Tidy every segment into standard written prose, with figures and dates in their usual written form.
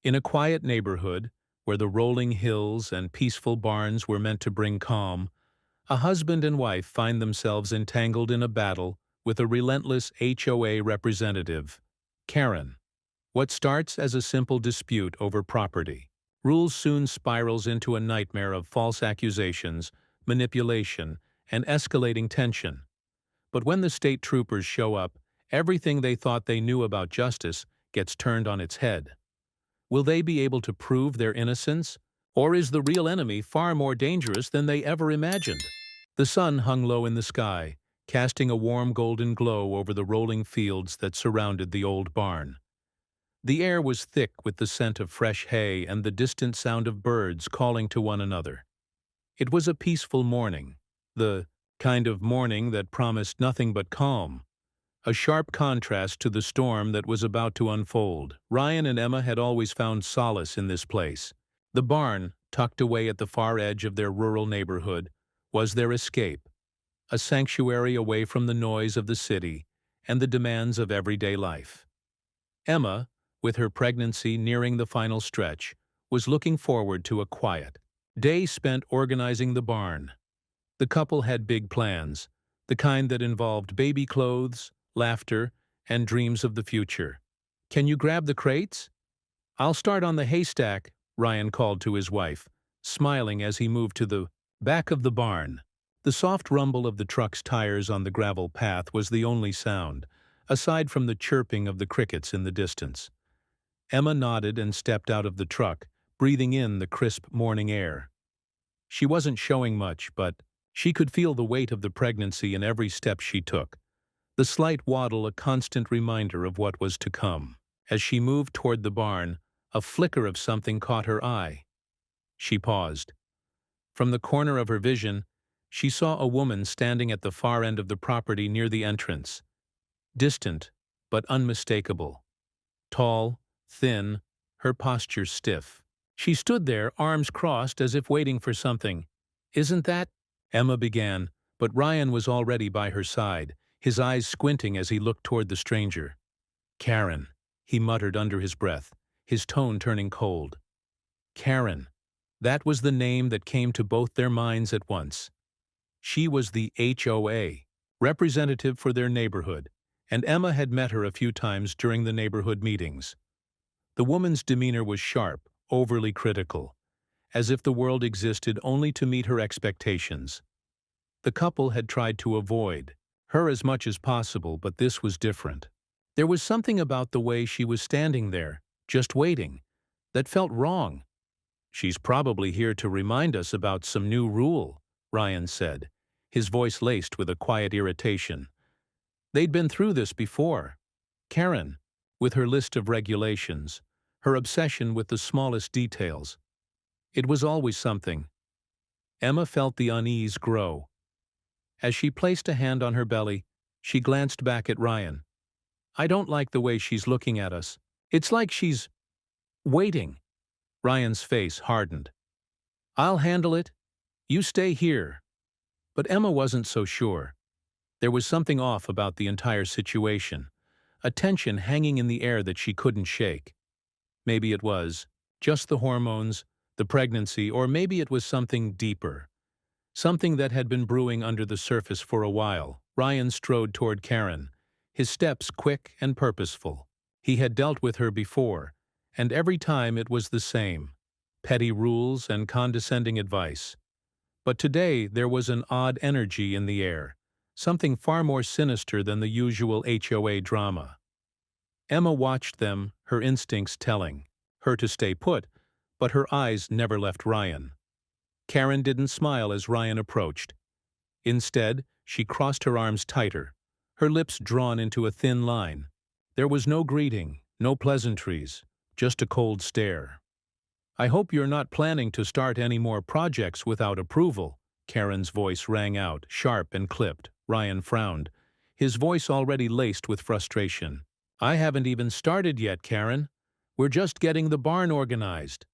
In a quiet neighborhood, where the rolling hills and peaceful barns were meant to bring calm, a husband and wife find themselves entangled in a battle with a relentless HOA representative, Karen. What starts as a simple dispute over property, rules soon spirals into a nightmare of false accusations, manipulation, and escalating tension. But when the state troopers show up, everything they thought they knew about justice gets turned on its head. Will they be able to prove their innocence? Or is the real enemy far more dangerous than they ever imagined? The sun hung low in the sky, casting a warm golden glow over the rolling fields that surrounded the old barn. The air was thick with the scent of fresh hay and the distant sound of birds calling to one another. It was a peaceful morning, the kind of morning that promised nothing but calm, a sharp contrast to the storm that was about to unfold. Ryan and Emma had always found solace in this place. The barn, tucked away at the far edge of their rural neighborhood, was their escape, a sanctuary away from the noise of the city and the demands of everyday life. Emma, with her pregnancy nearing the final stretch, was looking forward to a quiet day spent organizing the barn. The couple had big plans, the kind that involved baby clothes, laughter, and dreams of the future. "Can you grab the crates?" "I'll start on the haystack," Ryan called to his wife, smiling as he moved to the back of the barn. The soft rumble of the truck's tires on the gravel path was the only sound, aside from the chirping of the crickets in the distance. Emma nodded and stepped out of the truck, breathing in the crisp morning air. She wasn't showing much, but she could feel the weight of the pregnancy in every step she took, the slight waddle a constant reminder of what was to come. As she moved toward the barn, a flicker of something caught her eye. She paused. From the corner of her vision, she saw a woman standing at the far end of the property near the entrance. Distant, but unmistakable. Tall, thin, her posture stiff. She stood there, arms crossed as if waiting for something. "Isn't that—" Emma began, but Ryan was already by her side, his eyes squinting as he looked toward the stranger. "Karen," he muttered under his breath, his tone turning cold. Karen. That was the name that came to both their minds at once. She was the HOA, representative for their neighborhood, and Emma had met her a few times during the neighborhood meetings. The woman's demeanor was sharp, overly critical, as if the world existed only to meet her expectations. The couple had tried to avoid her as much as possible, but this was different. There was something about the way she was standing there, just waiting, that felt wrong. "She's probably here to remind us about some new rule," Ryan said, his voice laced with a quiet irritation. They'd been through this before. Karen, with her list of regulations, her obsession with the smallest details. It was always something. Emma felt the unease grow. As she placed a hand on her belly, she glanced back at Ryan. "I don't like the way she's looking at us. It's like she's waiting." Ryan's face hardened. "I'll handle it. You stay here." But Emma wasn't so sure. There was something off about the entire situation, a tension hanging in the air that she couldn't shake. Maybe it was just the hormones, the pregnancy, or maybe it was something deeper. Something that had been brewing under the surface for a while. Ryan strode toward Karen, his steps quick and purposeful. He had dealt with her before, and every time it was the same. Petty rules and condescending advice. But today there was an odd energy in the air, something far more sinister than the usual HOA drama. Emma watched them, her instincts telling her to stay put, but her eyes never left Ryan. Karen didn't smile as Ryan approached. Instead, she crossed her arms tighter, her lips drawn into a thin line. There was no greeting, no pleasantries, just a cold stare. "I hope you're not planning to start any more projects without approval," Karen's voice rang out, sharp and clipped. Ryan frowned, his voice already laced with frustration. "I haven't even started yet, Karen. We're just getting the barn organized."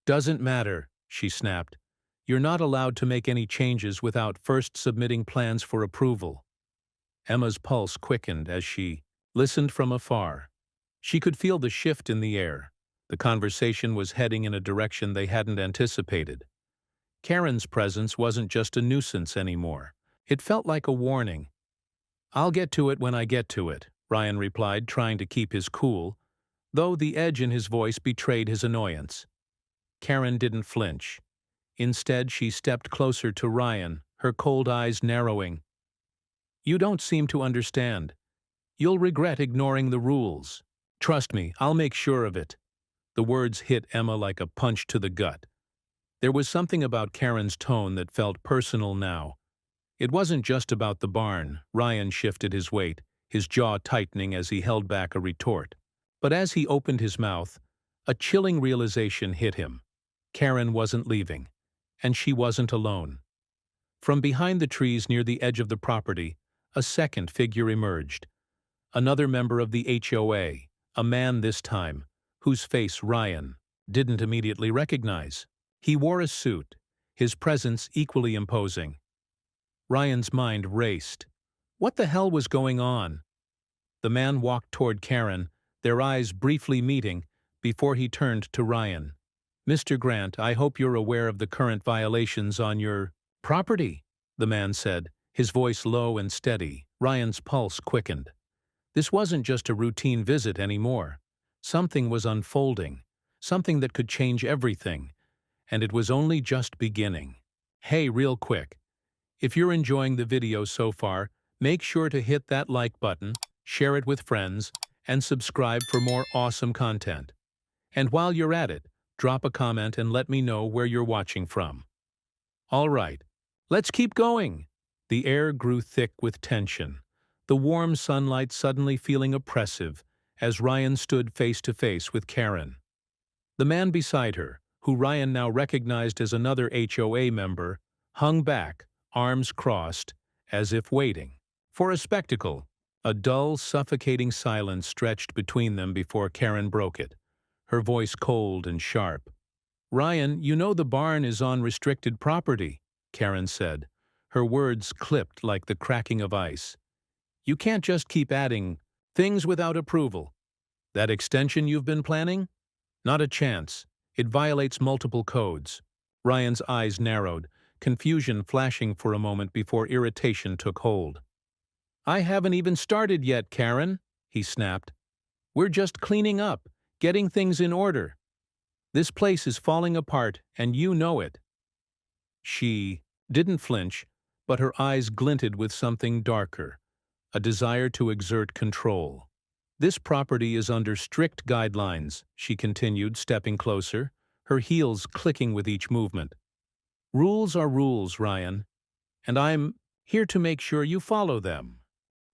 "Doesn't matter," she snapped. "You're not allowed to make any changes without first submitting plans for approval." Emma's pulse quickened as she listened from afar. She could feel the shift in the air, The conversation was heading in a direction they hadn't anticipated. Karen's presence wasn't just a nuisance anymore. It felt like a warning. "I'll get to it when I get to it," Ryan replied, trying to keep his cool, though the edge in his voice betrayed his annoyance. Karen didn't flinch. Instead, she stepped closer to Ryan, her cold eyes narrowing. "You don't seem to understand. You'll regret ignoring the rules. Trust me, I'll make sure of it." The words hit Emma like a punch to the gut. There was something about Karen's tone that felt personal now. It wasn't just about the barn. Ryan shifted his weight, his jaw tightening as he held back a retort. But as he opened his mouth, a chilling realization hit him. Karen wasn't leaving, and she wasn't alone. From behind the trees near the edge of the property, a second figure emerged. Another member of the HOA, a man this time, whose face Ryan didn't immediately recognize. He wore a suit, his presence equally imposing. Ryan's mind raced. What the hell was going on? The man walked toward Karen, their eyes briefly meeting, before he turned to Ryan. "Mr. Grant, I hope you're aware of the current violations on your property," the man said, his voice low and steady. Ryan's pulse quickened. This wasn't just a routine visit anymore. Something was unfolding, something that could change everything, and it was only just beginning. Hey, real quick. If you're enjoying the video so far, make sure to hit that like button, share it with friends, and subscribe for more awesome content. And while you're at it, drop a comment and let me know where you're watching from. All right, let's keep going. The air grew thick with tension, the warm sunlight suddenly feeling oppressive as Ryan stood face to face with Karen. The man beside her, who Ryan now recognized as another HOA member, hung back, arms crossed, as if waiting for a spectacle. A dull, suffocating silence stretched between them before Karen broke it, her voice cold and sharp. "Ryan, you know the barn is on restricted property," Karen said, her words clipped like the cracking of ice. "You can't just keep adding things without approval. That extension you've been planning? Not a chance. It violates multiple codes." Ryan's eyes narrowed, confusion flashing for a moment before irritation took hold. "I haven't even started yet, Karen," he snapped. "We're just cleaning up, getting things in order. This place is falling apart, and you know it." She didn't flinch, but her eyes glinted with something darker, a desire to exert control. "This property is under strict guidelines," she continued, stepping closer, her heels clicking with each movement. "Rules are rules, Ryan, and I'm here to make sure you follow them."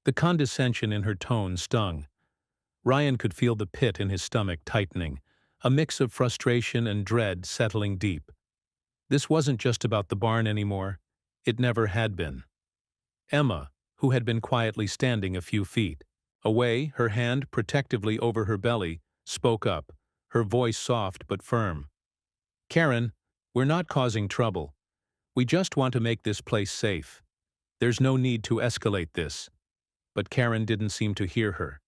The condescension in her tone stung. Ryan could feel the pit in his stomach tightening, a mix of frustration and dread settling deep. This wasn't just about the barn anymore. It never had been. Emma, who had been quietly standing a few feet away, her hand protectively over her belly, spoke up, her voice soft but firm. "Karen, we're not causing trouble. We just want to make this place safe. There's no need to escalate this." But Karen didn't seem to hear her.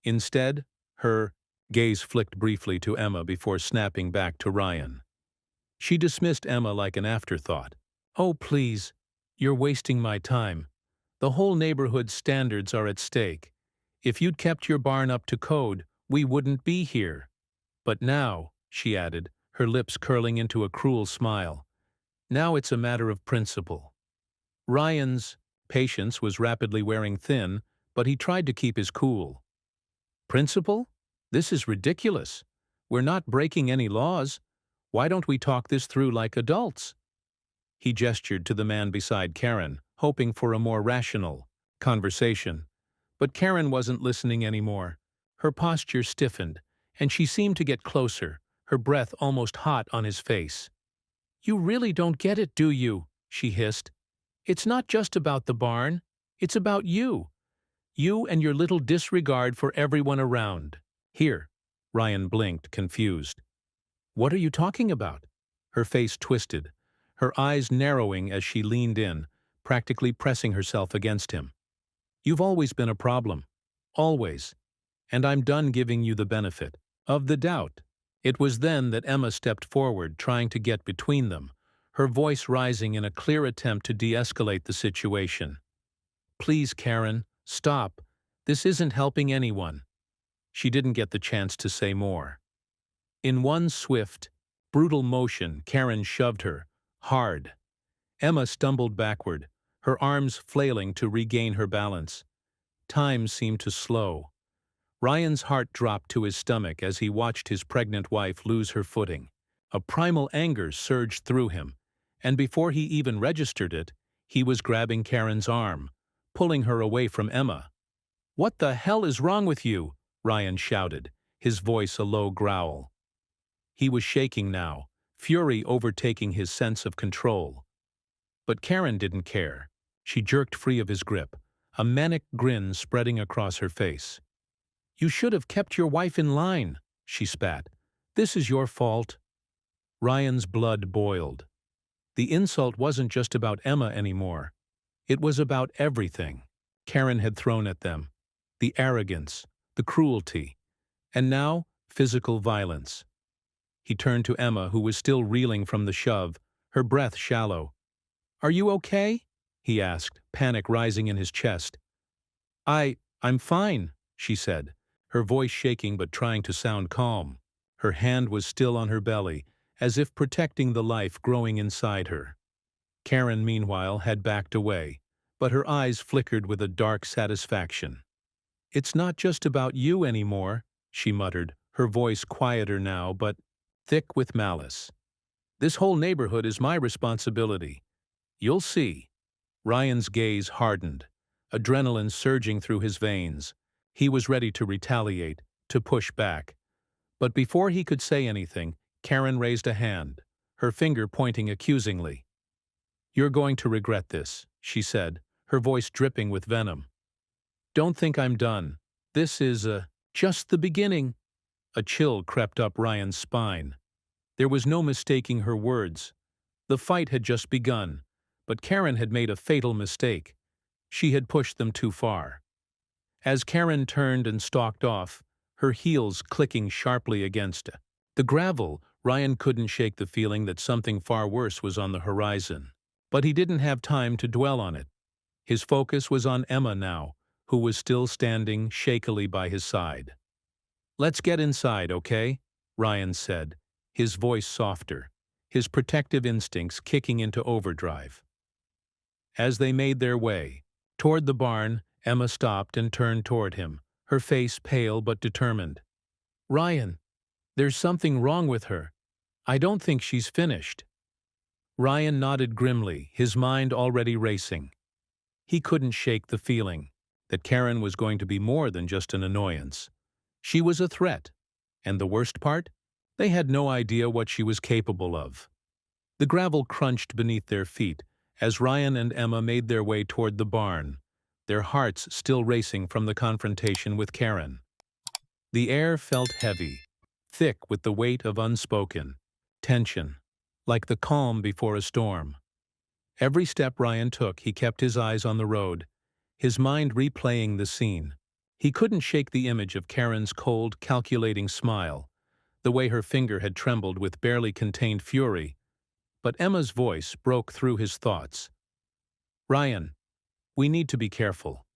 Instead, her gaze flicked briefly to Emma before snapping back to Ryan. She dismissed Emma like an afterthought. "Oh, please, you're wasting my time. The whole neighborhood's standards are at stake. If you'd kept your barn up to code, we wouldn't be here. But now," she added, her lips curling into a cruel smile, "now it's a matter of principle." Ryan's patience was rapidly wearing thin, but he tried to keep his cool. "Principle? This is ridiculous. We're not breaking any laws. Why don't we talk this through like adults?" He gestured to the man beside Karen, hoping for a more rational conversation. But Karen wasn't listening anymore. Her posture stiffened, and she seemed to get closer, her breath almost hot on his face. "You really don't get it, do you?" she hissed. "It's not just about the barn. It's about you. You and your little disregard for everyone around." "Here." Ryan blinked, confused. "What are you talking about?" Her face twisted, her eyes narrowing as she leaned in, practically pressing herself against him. "You've always been a problem. Always. And I'm done giving you the benefit of the doubt." It was then that Emma stepped forward, trying to get between them, her voice rising in a clear attempt to de-escalate the situation. "Please, Karen, stop. This isn't helping anyone." She didn't get the chance to say more. In one swift, brutal motion, Karen shoved her, hard. Emma stumbled backward, her arms flailing to regain her balance. Time seemed to slow. Ryan's heart dropped to his stomach as he watched his pregnant wife lose her footing. A primal anger surged through him, and before he even registered it, he was grabbing Karen's arm, pulling her away from Emma. "What the hell is wrong with you?" Ryan shouted, his voice a low growl. He was shaking now, fury overtaking his sense of control. But Karen didn't care. She jerked free of his grip, a manic grin spreading across her face. "You should have kept your wife in line," she spat. "This is your fault." Ryan's blood boiled. The insult wasn't just about Emma anymore. It was about everything Karen had thrown at them. The arrogance, the cruelty, and now physical violence. He turned to Emma, who was still reeling from the shove, her breath shallow. "Are you okay?" he asked, panic rising in his chest. I'm fine," she said, her voice shaking but trying to sound calm. Her hand was still on her belly, as if protecting the life growing inside her. Karen, meanwhile, had backed away, but her eyes flickered with a dark satisfaction. "It's not just about you anymore," she muttered, her voice quieter now but thick with malice. "This whole neighborhood is my responsibility. You'll see." Ryan's gaze hardened, adrenaline surging through his veins. He was ready to retaliate, to push back. But before he could say anything, Karen raised a hand, her finger pointing accusingly. "You're going to regret this," she said, her voice dripping with venom. "Don't think I'm done. This is, just the beginning." A chill crept up Ryan's spine. There was no mistaking her words. The fight had just begun, but Karen had made a fatal mistake. She had pushed them too far. As Karen turned and stalked off, her heels clicking sharply against the gravel, Ryan couldn't shake the feeling that something far worse was on the horizon. But he didn't have time to dwell on it. His focus was on Emma now, who was still standing shakily by his side. "Let's get inside, okay?" Ryan said, his voice softer, his protective instincts kicking into overdrive. As they made their way toward the barn, Emma stopped and turned toward him, her face pale but determined. "Ryan, there's something wrong with her. I don't think she's finished." Ryan nodded grimly, his mind already racing. He couldn't shake the feeling that Karen was going to be more than just an annoyance. She was a threat, and the worst part? They had no idea what she was capable of. The gravel crunched beneath their feet as Ryan and Emma made their way toward the barn, their hearts still racing from the confrontation with Karen. The air felt heavy, thick with the weight of unspoken tension, like the calm before a storm. Every step Ryan took, he kept his eyes on the road, his mind replaying the scene. He couldn't shake the image of Karen's cold, calculating smile, the way her finger had trembled with barely contained fury. But Emma's voice broke through his thoughts. "Ryan, we need to be careful.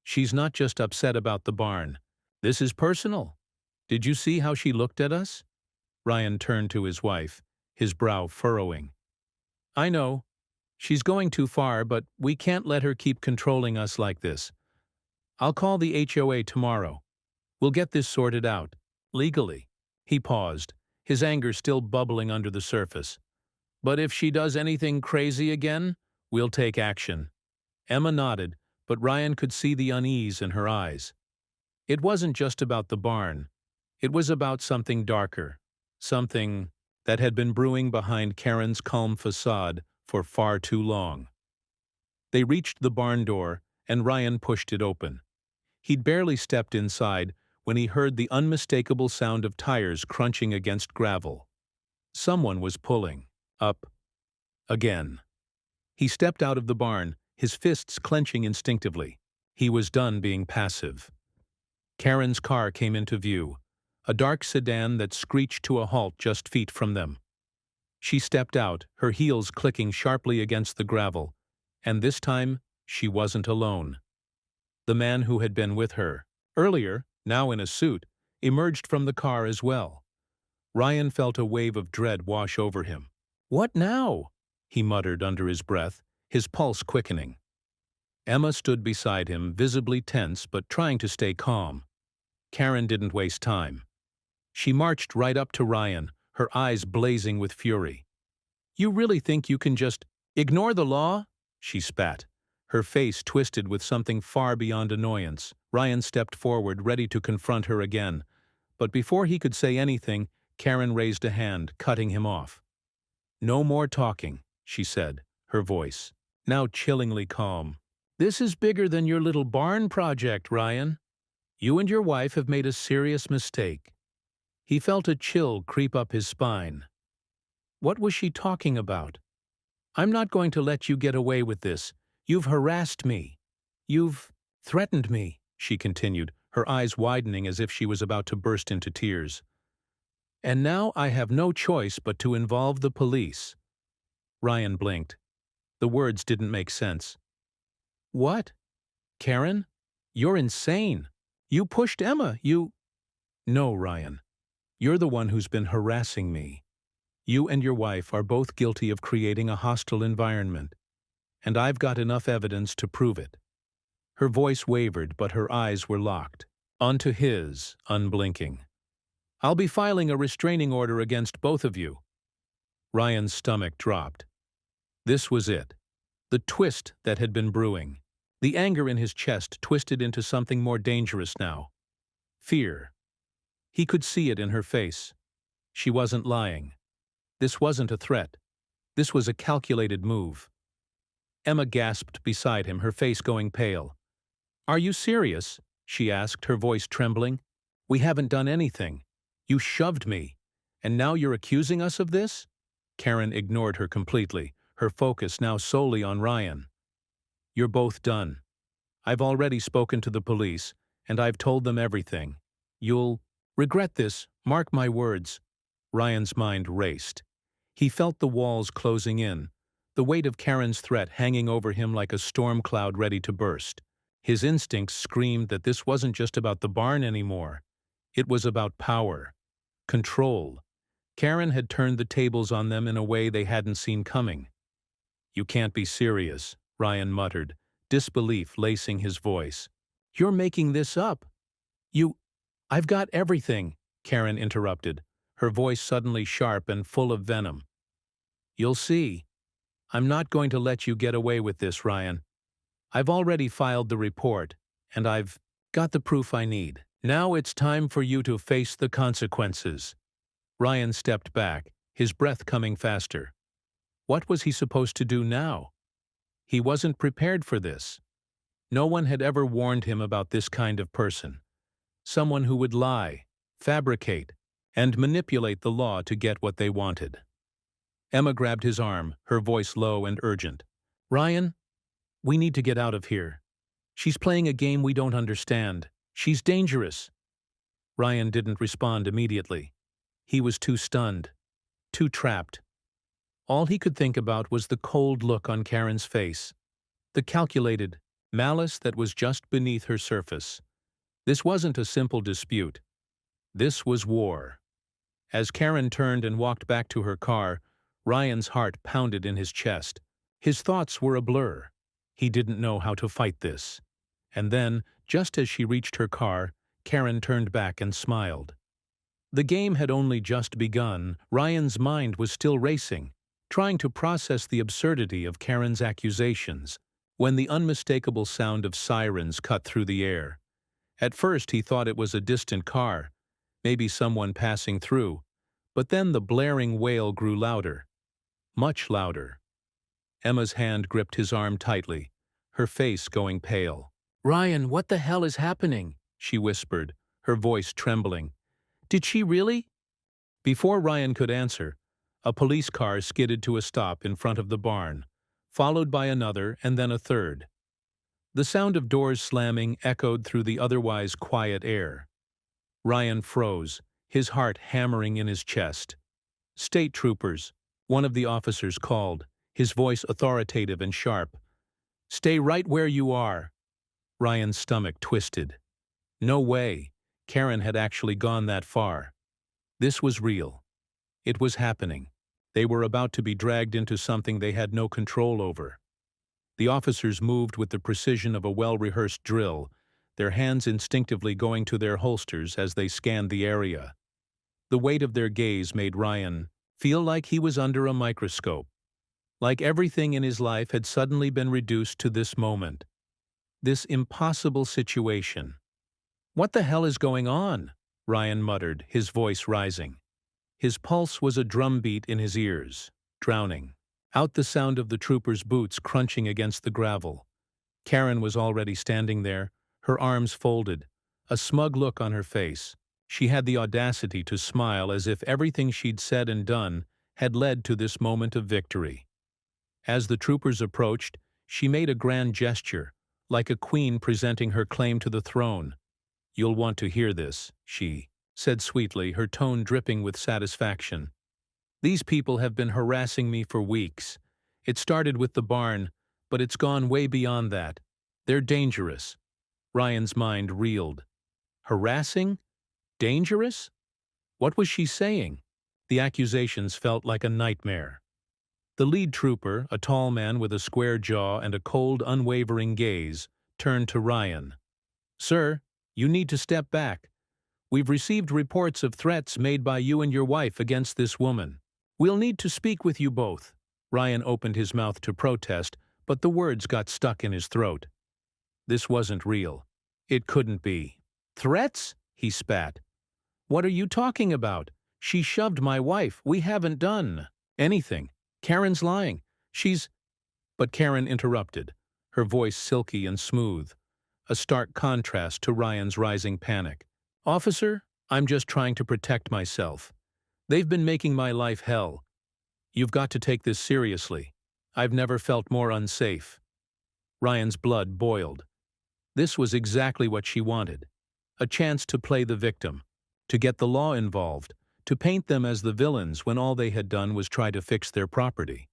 She's not just upset about the barn. This is personal. Did you see how she looked at us?" Ryan turned to his wife, his brow furrowing. "I know. She's going too far, but we can't let her keep controlling us like this. I'll call the HOA tomorrow. We'll get this sorted out. Legally." He paused, his anger still bubbling under the surface. "But if she does anything crazy again, we'll take action." Emma nodded, but Ryan could see the unease in her eyes. It wasn't just about the barn. It was about something darker, something that had been brewing behind Karen's calm facade for far too long. They reached the barn door, and Ryan pushed it open. He'd barely stepped inside when he heard the unmistakable sound of tires crunching against gravel. Someone was pulling up again. He stepped out of the barn, his fists clenching instinctively. He was done being passive. Karen's car came into view, a dark sedan that screeched to a halt just feet from them. She stepped out, her heels clicking sharply against the gravel, and this time she wasn't alone. The man who had been with her earlier, now in a suit, emerged from the car as well. Ryan felt a wave of dread wash over him. "What now?" he muttered under his breath, his pulse quickening. Emma stood beside him, visibly tense but trying to stay calm. Karen didn't waste time. She marched right up to Ryan, her eyes blazing with fury. "You really think you can just ignore the law?" she spat, her face twisted with something far beyond annoyance. Ryan stepped forward, ready to confront her again, but before he could say anything, Karen raised a hand, cutting him off. "No more talking," she said, her voice now chillingly calm. "This is bigger than your little barn project, Ryan. You and your wife have made a serious mistake." He felt a chill creep up his spine. What was she talking about? "I'm not going to let you get away with this. You've harassed me. You've threatened me," she continued, her eyes widening as if she was about to burst into tears. "And now I have no choice but to involve the police." Ryan blinked. The words didn't make sense. "What? Karen? You're insane. You pushed Emma, you—" "No, Ryan. You're the one who's been harassing me. You and your wife are both guilty of creating a hostile environment, and I've got enough evidence to prove it." Her voice wavered, but her eyes were locked onto his, unblinking. "I'll be filing a restraining order against both of you." Ryan's stomach dropped. This was it. The twist that had been brewing. The anger in his chest twisted into something more dangerous now. Fear. He could see it in her face. She wasn't lying. This wasn't a threat. This was a calculated move. Emma gasped beside him, her face going pale. "Are you serious?" she asked, her voice trembling. "We haven't done anything. You shoved me. And now you're accusing us of this?" Karen ignored her completely, her focus now solely on Ryan. "You're both done. I've already spoken to the police, and I've told them everything. You'll regret this, mark my words." Ryan's mind raced. He felt the walls closing in, the weight of Karen's threat hanging over him like a storm cloud ready to burst. His instincts screamed that this wasn't just about the barn anymore. It was about power. Control. Karen had turned the tables on them in a way they hadn't seen coming. "You can't be serious," Ryan muttered, disbelief lacing his voice. "You're making this up." I've got everything," Karen interrupted, her voice suddenly sharp and full of venom. "You'll see. I'm not going to let you get away with this, Ryan. I've already filed the report, and I've got the proof I need. Now it's time for you to face the consequences." Ryan stepped back, his breath coming faster. What was he supposed to do now? He wasn't prepared for this. No one had ever warned him about this kind of person. Someone who would lie, fabricate, and manipulate the law to get what they wanted. Emma grabbed his arm, her voice low and urgent. "Ryan, we need to get out of here. She's playing a game we don't understand. She's dangerous." Ryan didn't respond immediately. He was too stunned, too trapped. All he could think about was the cold look on Karen's face, the calculated malice that was just beneath her surface. This wasn't a simple dispute. This was war. As Karen turned and walked back to her car, Ryan's heart pounded in his chest. His thoughts were a blur. He didn't know how to fight this. And then, just as she reached her car, Karen turned back and smiled. The game had only just begun. Ryan's mind was still racing, trying to process the absurdity of Karen's accusations, when the unmistakable sound of sirens cut through the air. At first he thought it was a distant car, maybe someone passing through, but then the blaring wail grew louder, much louder. Emma's hand gripped his arm tightly, her face going pale. "Ryan, what the hell is happening?" she whispered, her voice trembling. "Did she really?" Before Ryan could answer, a police car skidded to a stop in front of the barn, followed by another and then a third. The sound of doors slamming echoed through the otherwise quiet air. Ryan froze, his heart hammering in his chest. "State troopers," one of the officers called, his voice authoritative and sharp. "Stay right where you are." Ryan's stomach twisted. No way. Karen had actually gone that far. This was real. It was happening. They were about to be dragged into something they had no control over. The officers moved with the precision of a well-rehearsed drill, their hands instinctively going to their holsters as they scanned the area. The weight of their gaze made Ryan feel like he was under a microscope, like everything in his life had suddenly been reduced to this moment, this impossible situation. "What the hell is going on?" Ryan muttered, his voice rising. His pulse was a drumbeat in his ears, drowning out the sound of the troopers' boots crunching against the gravel. Karen was already standing there, her arms folded, a smug look on her face. She had the audacity to smile as if everything she'd said and done had led to this moment of victory. As the troopers approached, she made a grand gesture, like a queen presenting her claim to the throne. "You'll want to hear this," she said sweetly, her tone dripping with satisfaction. "These people have been harassing me for weeks. It started with the barn, but it's gone way beyond that. They're dangerous." Ryan's mind reeled. Harassing? Dangerous? What was she saying? The accusations felt like a nightmare. The lead trooper, a tall man with a square jaw and a cold, unwavering gaze, turned to Ryan. "Sir, you need to step back. We've received reports of threats made by you and your wife against this woman. We'll need to speak with you both." Ryan opened his mouth to protest, but the words got stuck in his throat. This wasn't real. It couldn't be. "Threats?" he spat. "What are you talking about? She shoved my wife. We haven't done anything. Karen's lying. She's—" But Karen interrupted, her voice silky and smooth, a stark contrast to Ryan's rising panic. "Officer, I'm just trying to protect myself. They've been making my life hell. You've got to take this seriously. I've never felt more unsafe." Ryan's blood boiled. This was exactly what she wanted. A chance to play the victim, to get the law involved, to paint them as the villains when all they had done was try to fix their property.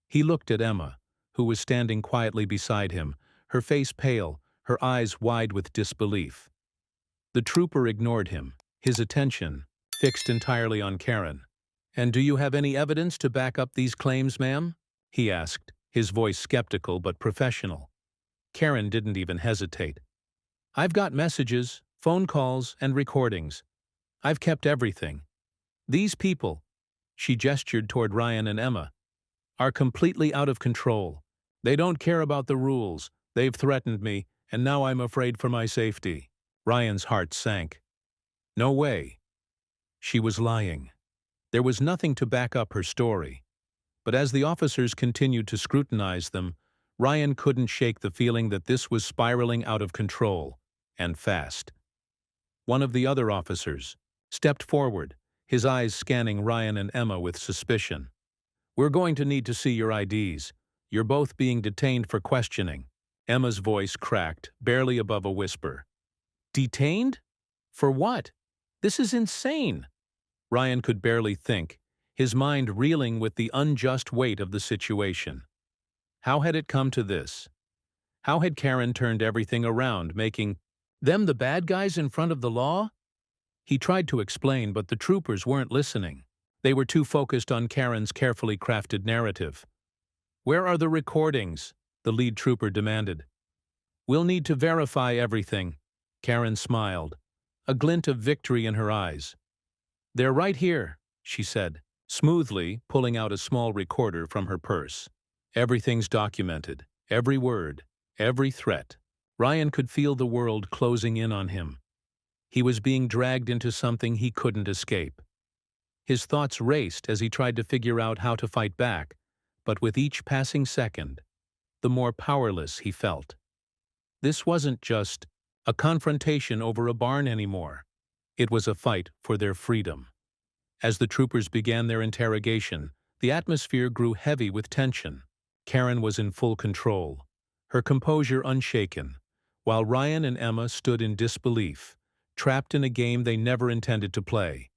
He looked at Emma, who was standing quietly beside him, her face pale, her eyes wide with disbelief. The trooper ignored him, his attention fixed entirely on Karen. "And do you have any evidence to back up these claims, ma'am?" he asked, his voice skeptical but professional. Karen didn't even hesitate. "I've got messages, phone calls, and recordings. I've kept everything. These people," she gestured toward Ryan and Emma, "are completely out of control. They don't care about the rules. They've threatened me, and now I'm afraid for my safety." Ryan's heart sank. No way. She was lying. There was nothing to back up her story. But as the officers continued to scrutinize them, Ryan couldn't shake the feeling that this was spiraling out of control, and fast. One of the other officers stepped forward, his eyes scanning Ryan and Emma with suspicion. "We're going to need to see your IDs. You're both being detained for questioning." Emma's voice cracked, barely above a whisper. "Detained? For what? This is insane." Ryan could barely think, his mind reeling with the unjust weight of the situation. How had it come to this? How had Karen turned everything around, making them the bad guys in front of the law? He tried to explain, but the troopers weren't listening. They were too focused on Karen's carefully crafted narrative. "Where are the recordings?" the lead trooper demanded. "We'll need to verify everything." Karen smiled, a glint of victory in her eyes. "They're right here," she said, smoothly pulling out a small recorder from her purse. "Everything's documented, every word, every threat." Ryan could feel the world closing in on him. He was being dragged into something he couldn't escape. His thoughts raced as he tried to figure out how to fight back, but with each passing second, the more powerless he felt. This wasn't just a confrontation over a barn anymore. It was a fight for their freedom. As the troopers began their interrogation, the atmosphere grew heavy with tension. Karen was in full control, her composure unshaken, while Ryan and Emma stood in disbelief, trapped in a game they never intended to play.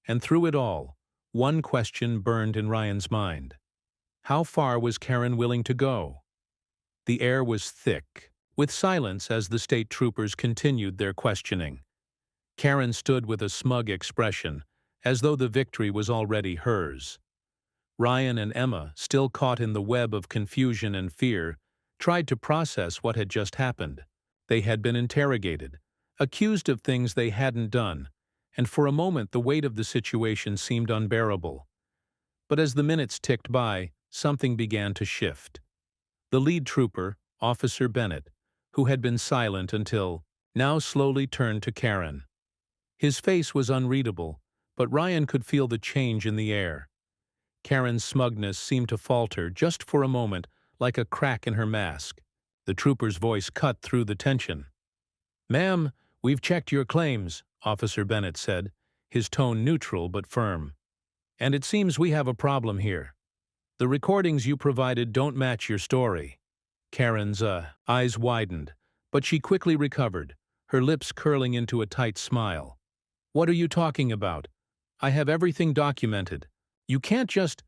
And through it all, one question burned in Ryan's mind. How far was Karen willing to go? The air was thick, with silence as the state troopers continued their questioning. Karen stood with a smug expression, as though the victory was already hers. Ryan and Emma, still caught in the web of confusion and fear, tried to process what had just happened. They had been interrogated, accused of things they hadn't done, and for a moment the weight of the situation seemed unbearable. But as the minutes ticked by, something began to shift. The lead trooper, Officer Bennett, who had been silent until now, slowly turned to Karen. His face was unreadable, but Ryan could feel the change in the air. Karen's smugness seemed to falter just for a moment, like a crack in her mask. The trooper's voice cut through the tension. "Ma'am, we've checked your claims," Officer Bennett said, his tone neutral but firm. "And it seems we have a problem here. The recordings you provided don't match your story." Karen's eyes widened, but she quickly recovered, her lips curling into a tight smile. "What are you talking about? I have everything documented. You can't just—"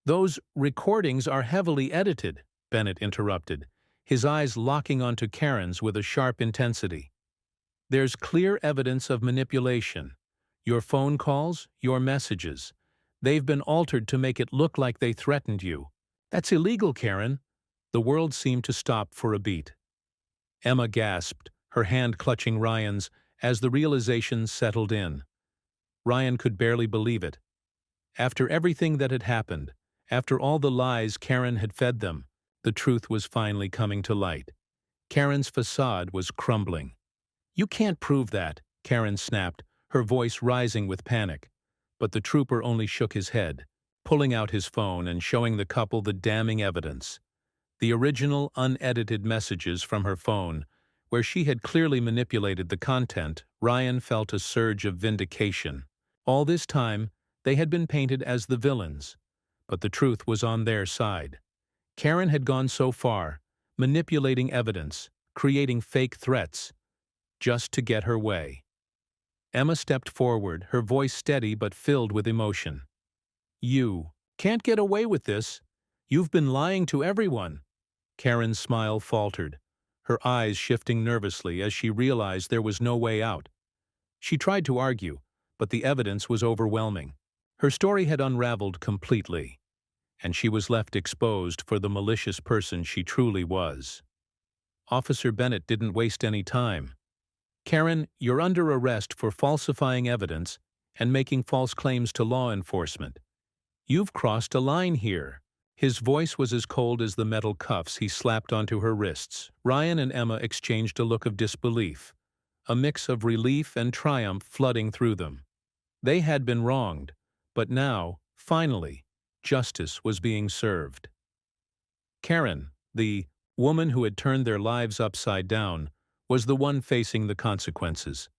"Those recordings are heavily edited," Bennett interrupted, his eyes locking onto Karen's with a sharp intensity. "There's clear evidence of manipulation. Your phone calls, your messages. They've been altered to make it look like they threatened you. That's illegal, Karen." The world seemed to stop for a beat. Emma gasped, her hand clutching Ryan's, as the realization settled in. Ryan could barely believe it. After everything that had happened, after all the lies Karen had fed them, the truth was finally coming to light. Karen's facade was crumbling. "You can't prove that," Karen snapped, her voice rising with panic. But the trooper only shook his head, pulling out his phone and showing the couple the damning evidence. The original, unedited messages from her phone, where she had clearly manipulated the content. Ryan felt a surge of vindication. All this time, they had been painted as the villains, but the truth was on their side. Karen had gone so far, manipulating evidence, creating fake threats, just to get her way. Emma stepped forward, her voice steady but filled with emotion. "You can't get away with this. You've been lying to everyone." Karen's smile faltered, her eyes shifting nervously as she realized there was no way out. She tried to argue, but the evidence was overwhelming. Her story had unraveled completely, and she was left exposed for the malicious person she truly was. Officer Bennett didn't waste any time. "Karen, you're under arrest for falsifying evidence and making false claims to law enforcement. You've crossed a line here." His voice was as cold as the metal cuffs he slapped onto her wrists. Ryan and Emma exchanged a look of disbelief, a mix of relief and triumph flooding through them. They had been wronged, but now, finally, justice was being served. Karen, the woman who had turned their lives upside down, was the one facing the consequences.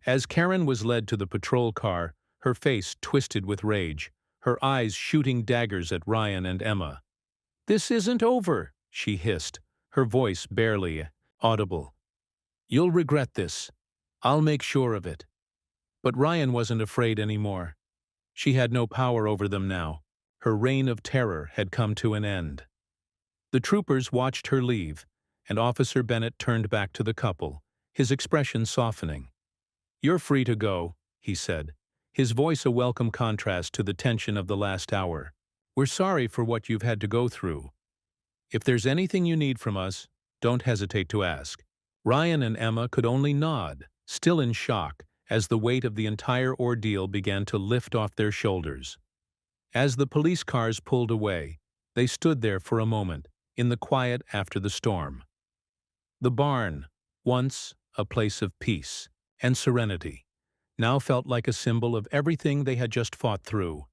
As Karen was led to the patrol car, her face twisted with rage, her eyes shooting daggers at Ryan and Emma. "This isn't over," she hissed, her voice barely audible. "You'll regret this. I'll make sure of it." But Ryan wasn't afraid anymore. She had no power over them now. Her reign of terror had come to an end. The troopers watched her leave, and Officer Bennett turned back to the couple, his expression softening. "You're free to go," he said, his voice a welcome contrast to the tension of the last hour. "We're sorry for what you've had to go through. If there's anything you need from us, don't hesitate to ask." Ryan and Emma could only nod, still in shock, as the weight of the entire ordeal began to lift off their shoulders. As the police cars pulled away, they stood there for a moment, in the quiet after the storm. The barn, once a place of peace and serenity, now felt like a symbol of everything they had just fought through.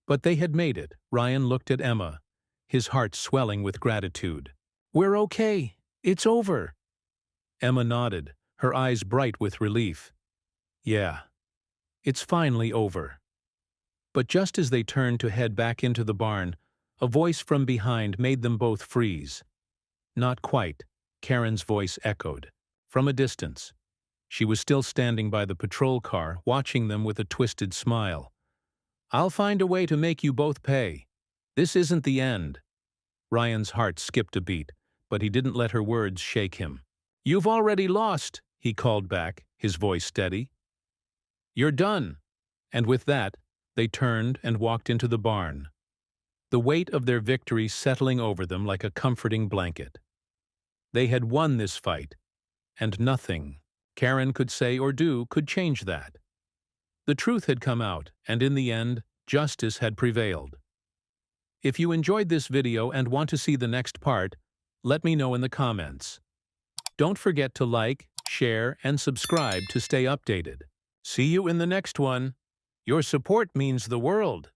But they had made it. Ryan looked at Emma, his heart swelling with gratitude. "We're okay. It's over." Emma nodded, her eyes bright with relief. "Yeah, it's finally over." But just as they turned to head back into the barn, a voice from behind made them both freeze. "Not quite," Karen's voice echoed, from a distance. She was still standing by the patrol car, watching them with a twisted smile. "I'll find a way to make you both pay. This isn't the end." Ryan's heart skipped a beat, but he didn't let her words shake him. "You've already lost," he called back, his voice steady. "You're done." And with that, they turned and walked into the barn, the weight of their victory settling over them like a comforting blanket. They had won this fight, and nothing Karen could say or do could change that. The truth had come out, and in the end, justice had prevailed. If you enjoyed this video and want to see the next part, let me know in the comments. Don't forget to like, share, and subscribe to stay updated. See you in the next one. Your support means the world.